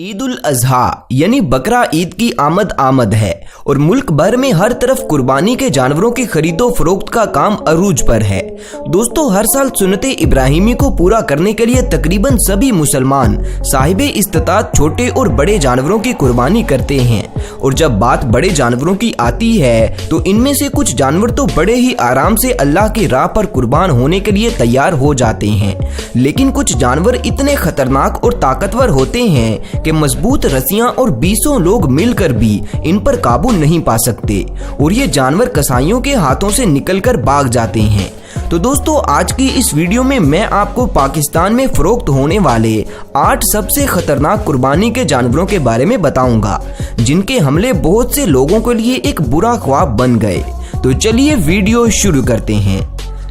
ईद उल अजहा यानी बकरा ईद की आमद है और मुल्क भर में हर तरफ कुर्बानी के जानवरों की खरीदो फरोख्त का काम अरूज पर है। दोस्तों, हर साल सुन्नते इब्राहिमी को पूरा करने के लिए तकरीबन सभी मुसलमान साहिबे इस्तिताअत छोटे और बड़े जानवरों की कुर्बानी करते हैं। और जब बात बड़े जानवरों की आती है तो इनमें से कुछ जानवर तो बड़े ही आराम से अल्लाह की राह पर कुर्बान होने के लिए तैयार हो जाते हैं, लेकिन कुछ जानवर इतने खतरनाक और ताकतवर होते हैं कि मजबूत रस्सियां और 20 लोग मिलकर भी इन पर काबू नहीं पा सकते और ये जानवर कसाईयों के हाथों से निकलकर भाग जाते हैं। तो दोस्तों, आज की इस वीडियो में मैं आपको पाकिस्तान में फरोख्त होने वाले 8 सबसे खतरनाक कुर्बानी के जानवरों के बारे में बताऊंगा, जिनके हमले बहुत से लोगों के लिए एक बुरा ख्वाब बन गए। तो चलिए वीडियो शुरू करते हैं।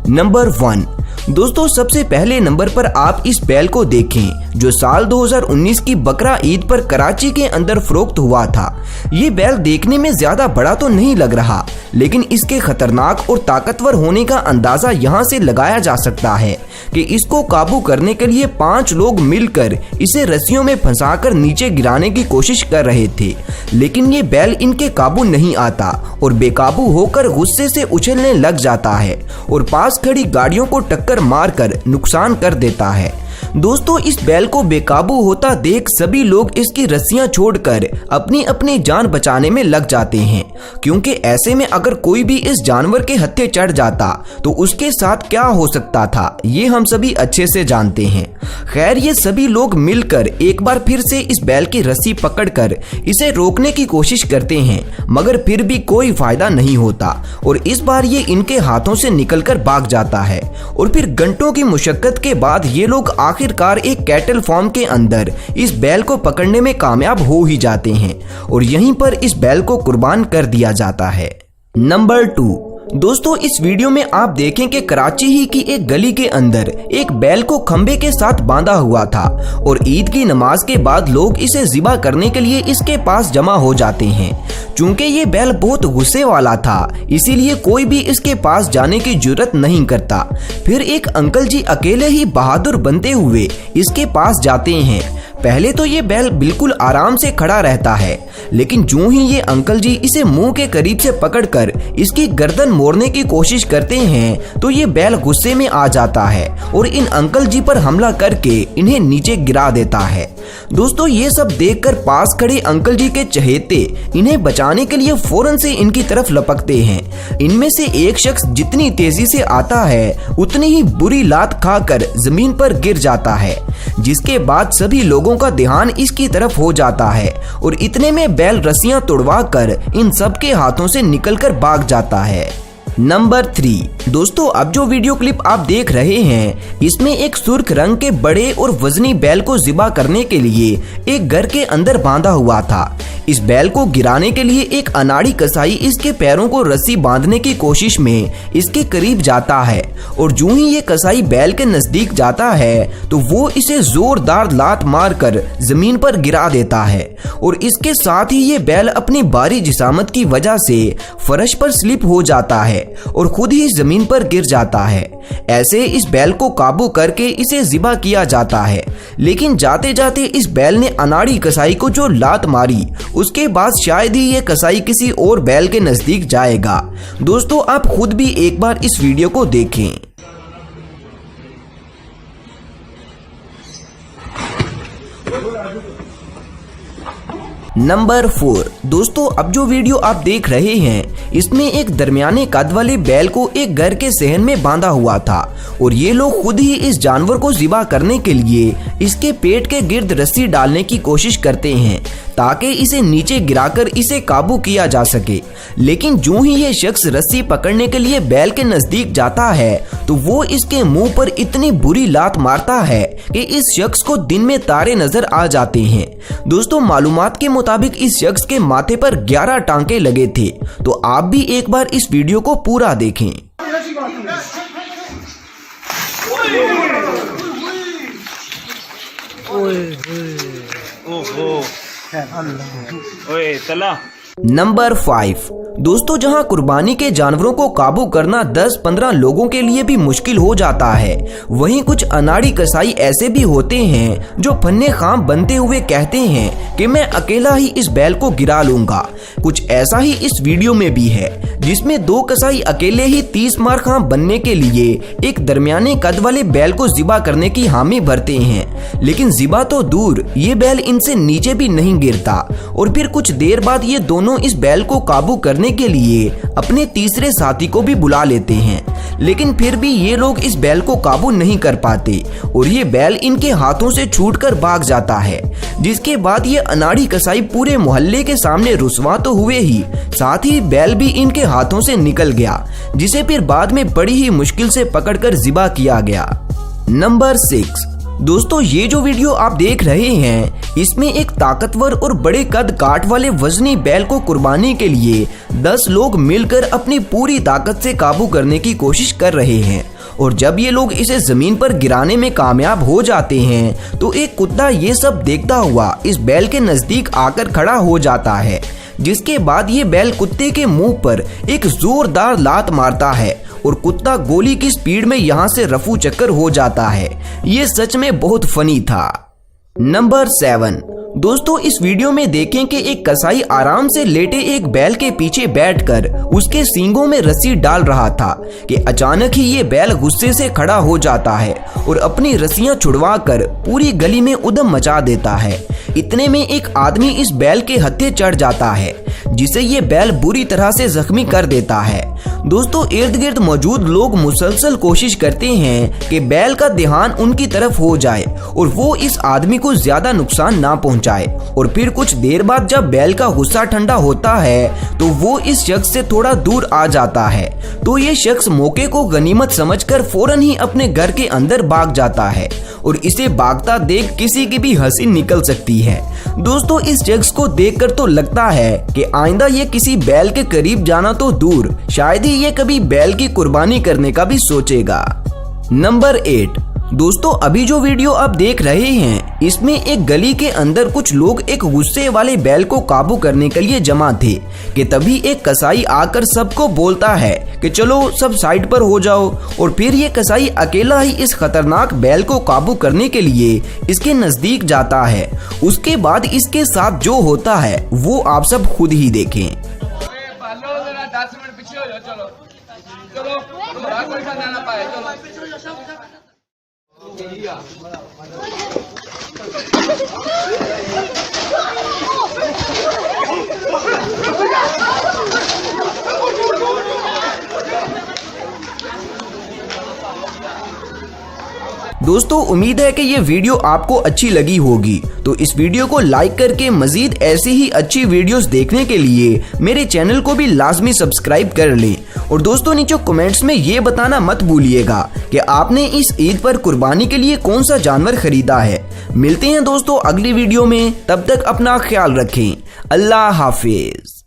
नंबर 1। दोस्तों, सबसे पहले नंबर पर आप इस बैल को देखें जो साल 2019 की बकरा ईद पर कराची के अंदर फरोख्त हुआ था। ये बैल देखने में ज्यादा बड़ा तो नहीं लग रहा, लेकिन इसके खतरनाक और ताकतवर होने का अंदाजा यहाँ से लगाया जा सकता है कि इसको काबू करने के लिए 5 लोग मिलकर इसे रस्सियों में फंसाकर नीचे गिराने की कोशिश कर रहे थे, लेकिन ये बैल इनके काबू नहीं आता और बेकाबू होकर गुस्से से उछलने लग जाता है और पास खड़ी गाड़ियों को टक्कर मारकर नुकसान कर देता है। दोस्तों, इस बैल को बेकाबू होता देख सभी लोग इसकी रस्सियां छोड़कर अपनी अपनी जान बचाने में लग जाते हैं, क्योंकि ऐसे में अगर कोई भी इस जानवर के हत्थे चढ़ जाता तो उसके साथ क्या हो सकता था ये हम सभी अच्छे से जानते हैं। खैर, ये सभी लोग मिलकर एक बार फिर से इस बैल की रस्सी पकड़कर इसे रोकने की कोशिश करते हैं, मगर फिर भी कोई फायदा नहीं होता और इस बार ये इनके हाथों से निकलकर भाग जाता है। और फिर घंटों की मुशक्कत के बाद ये लोग आखिरकार एक कैटल फार्म के अंदर इस बैल को पकड़ने में कामयाब हो ही जाते हैं और यहीं पर इस बैल को कुर्बान कर दिया जाता है। नंबर 2। दोस्तों, इस वीडियो में आप देखें कि कराची ही की एक गली के अंदर एक बैल को खंबे के साथ बांधा हुआ था और ईद की नमाज के बाद लोग इसे ज़िबा करने के लिए इसके पास जमा हो जाते हैं। चूंकि ये बैल बहुत गुस्से वाला था, इसीलिए कोई भी इसके पास जाने की जुर्रत नहीं करता। फिर एक अंकल जी अकेले ही बहादुर बनते हुए इसके पास जाते हैं। पहले तो ये बैल बिल्कुल आराम से खड़ा रहता है, लेकिन जो ही ये अंकल जी इसे मुंह के करीब से पकड़कर इसकी गर्दन मोड़ने की कोशिश करते हैं तो ये बैल गुस्से में आ जाता है और इन अंकल जी पर हमला करके इन्हें नीचे गिरा देता है। दोस्तों, ये सब देखकर पास खड़े अंकल जी के चहेते इन्हें बचाने के लिए फौरन से इनकी तरफ लपकते हैं। इनमें से एक शख्स जितनी तेजी से आता है उतनी ही बुरी लात खाकर जमीन पर गिर जाता है, जिसके बाद सभी लोगों का ध्यान इसकी तरफ हो जाता है और इतने में बैल रस्सियां तोड़वा कर इन सब के हाथों से निकलकर भाग जाता है। नंबर 3। दोस्तों, अब जो वीडियो क्लिप आप देख रहे हैं इसमें एक सुर्ख रंग के बड़े और वजनी बैल को ज़िबा करने के लिए एक घर के अंदर बांधा हुआ था। इस बैल को गिराने के लिए एक अनाड़ी कसाई इसके पैरों को रस्सी बांधने की कोशिश में इसके करीब जाता है और जो ही ये कसाई बैल के नजदीक जाता है तो वो इसे जोरदार लात मारकर जमीन पर गिरा देता है और इसके साथ ही ये बैल अपनी भारी जिसामत की वजह से फर्श पर स्लिप हो जाता है और खुद ही जमीन पर गिर जाता है। ऐसे इस बैल को काबू करके इसे ज़िबा किया जाता है, लेकिन जाते जाते इस बैल ने अनाड़ी कसाई को जो लात मारी उसके बाद शायद ही ये कसाई किसी और बैल के नजदीक जाएगा। दोस्तों, आप खुद भी एक बार इस वीडियो को देखें। नंबर 4। दोस्तों, अब जो वीडियो आप देख रहे हैं इसमें एक दरमियाने कद वाले बैल को एक घर के सहन में बांधा हुआ था और ये लोग खुद ही इस जानवर को ज़िबा करने के लिए इसके पेट के गिर्द रस्सी डालने की कोशिश करते हैं ताकि इसे नीचे गिराकर इसे काबू किया जा सके। लेकिन जो ही ये शख्स रस्सी पकड़ने के लिए बैल के नजदीक जाता है तो वो इसके मुंह पर इतनी बुरी लात मारता है कि इस शख्स को दिन में तारे नजर आ जाते हैं। दोस्तों, मालूमात के मुताबिक इस शख्स के माथे पर 11 टांके लगे थे। तो आप भी एक बार इस वीडियो को पूरा देखें। ओए तला नंबर 5। दोस्तों, जहां कुर्बानी के जानवरों को काबू करना 10-15 लोगों के लिए भी मुश्किल हो जाता है, वहीं कुछ अनाड़ी कसाई ऐसे भी होते हैं जो फन्ने खाम बनते हुए कहते हैं कि मैं अकेला ही इस बैल को गिरा लूंगा। कुछ ऐसा ही इस वीडियो में भी है, जिसमें 2 कसाई अकेले ही 30 मार खाम बनने के लिए एक दरमियाने कद वाले बैल को ज़िबा करने की हामी भरते हैं, लेकिन ज़िबा तो दूर, ये बैल इनसे नीचे भी नहीं गिरता। और फिर कुछ देर बाद ये दोनों इस बैल को काबू करने के लिए अपने तीसरे साथी को भी बुला लेते हैं, लेकिन फिर भी ये लोग इस बैल को काबू नहीं कर पाते और ये बैल इनके हाथों से छूटकर भाग जाता है। जिसके बाद ये अनाड़ी कसाई पूरे मोहल्ले के सामने रुस्वा तो हुए ही, साथ ही बैल भी इनके हाथों से निकल गया, जिसे फिर बाद में बड़ी ही मुश्किल से पकड़कर ज़िबा किया गया। नंबर 6। दोस्तों, ये जो वीडियो आप देख रहे हैं, इसमें एक ताकतवर और बड़े कद काट वाले वजनी बैल को कुर्बानी के लिए 10 लोग मिलकर अपनी पूरी ताकत से काबू करने की कोशिश कर रहे हैं। और जब ये लोग इसे जमीन पर गिराने में कामयाब हो जाते हैं, तो एक कुत्ता ये सब देखता हुआ इस बैल के नजदीक आकर खड़ा हो जाता है, जिसके बाद ये बैल कुत्ते के मुंह पर एक जोरदार लात मारता है और कुत्ता गोली की स्पीड में यहाँ से रफू चक्कर हो जाता है। ये सच में बहुत फनी था। नंबर 7। दोस्तों, इस वीडियो में देखें कि एक कसाई आराम से लेटे एक बैल के पीछे बैठकर उसके सींगों में रस्सी डाल रहा था कि अचानक ही ये बैल गुस्से से खड़ा हो जाता है और अपनी रस्सियां छुड़वाकर पूरी गली में उधम मचा देता है। इतने में एक आदमी इस बैल के हत्थे चढ़ जाता है, जिसे ये बैल बुरी तरह से जख्मी कर देता है। दोस्तों, इर्द गिर्द मौजूद लोग मुसलसल कोशिश करते हैं कि बैल का ध्यान उनकी तरफ हो जाए और वो इस आदमी को ज्यादा नुकसान ना पहुंचाए। और फिर कुछ देर बाद जब बैल का गुस्सा ठंडा होता है, तो वो इस शख्स से थोड़ा दूर आ जाता है। तो ये शख्स मौके को गनीमत समझकर फौरन ही अपने घर के अंदर भाग जाता है और इसे भागता देख किसी की भी हंसी निकल सकती है। दोस्तों, इस शख्स को देखकर तो लगता है कि आइंदा ये किसी बैल के करीब जाना तो दूर, शायद ही ये कभी बैल की कुर्बानी करने का भी सोचेगा। नंबर 8। दोस्तों, अभी जो वीडियो आप देख रहे हैं, इसमें एक गली के अंदर कुछ लोग एक गुस्से वाले बैल को काबू करने के लिए जमा थे कि तभी एक कसाई आकर सबको बोलता है कि चलो सब साइड पर हो जाओ। और फिर ये कसाई अकेला ही इस खतरनाक बैल को काबू करने के लिए इसके नजदीक जाता है। उसके बाद इसके साथ जो होता है वो आप सब खुद ही देखें। दोस्तों, उम्मीद है कि ये वीडियो आपको अच्छी लगी होगी, तो इस वीडियो को लाइक करके मजीद ऐसी ही अच्छी वीडियोस देखने के लिए मेरे चैनल को भी लाजमी सब्सक्राइब कर लें। और दोस्तों, नीचे कमेंट्स में ये बताना मत भूलिएगा कि आपने इस ईद पर कुर्बानी के लिए कौन सा जानवर खरीदा है। मिलते हैं दोस्तों अगली वीडियो में, तब तक अपना ख्याल रखें। अल्लाह हाफिज।